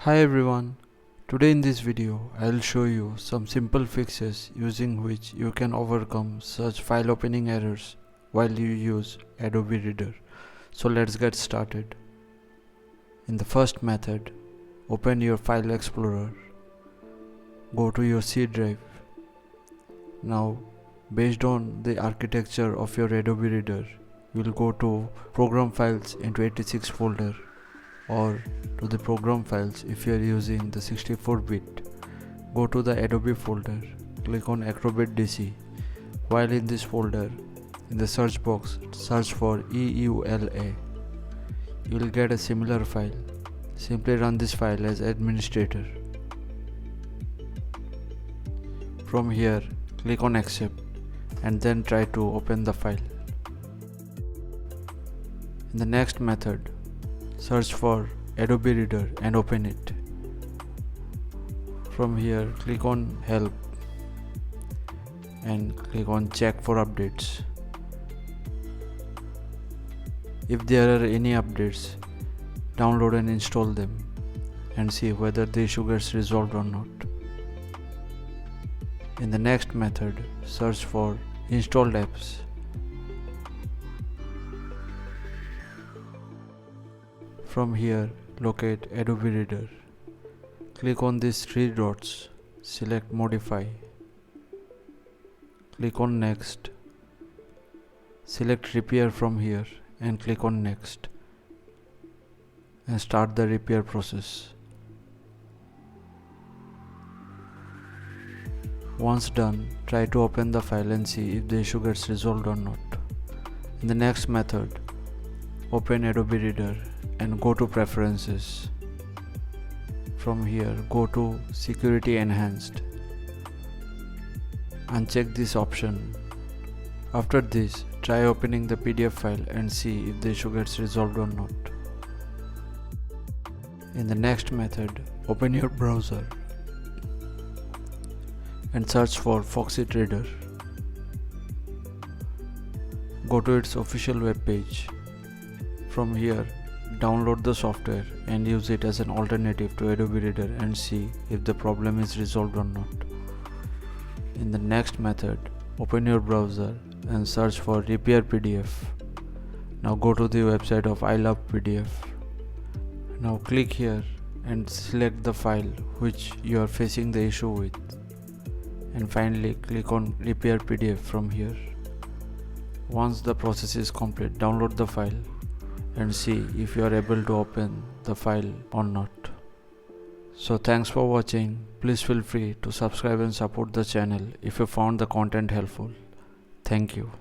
Hi everyone, today in this video I'll show you some simple fixes using which you can overcome such file opening errors while you use Adobe Reader. So let's get started. In the first method, open your File Explorer, go to your C drive. Now, based on the architecture of your Adobe Reader, you will go to Program Files into 86 folder, or to the program files if you are using the 64-bit. Go to the Adobe folder, click on Acrobat DC. While in this folder, in the search box, search for EULA. You will get a similar file. Simply run this file as administrator. From here, click on Accept and then try to open the file. In the next method, search for Adobe Reader and open it. From here, click on Help and click on Check for updates. If there are any updates, download and install them and see whether the issue gets resolved or not. In the next method, search for Installed Apps. From here, locate Adobe Reader. Click on these three dots, select Modify. Click on Next. Select Repair from here and click on Next. And start the repair process. Once done, try to open the file and see if the issue gets resolved or not. In the next method, open Adobe Reader and go to Preferences. From here, go to Security Enhanced. Uncheck this option. After this, try opening the PDF file and see if the issue gets resolved or not. In the next method, open your browser and search for Foxit Reader. Go to its official web page. From here, download the software and use it as an alternative to Adobe Reader and see if the problem is resolved or not. In the next method, open your browser and search for Repair PDF. Now go to the website of I Love PDF. Now click here and select the file which you are facing the issue with. And finally click on Repair PDF from here. Once the process is complete, download the file and see if you are able to open the file or not. So thanks for watching. Please feel free to subscribe and support the channel if you found the content helpful. Thank you.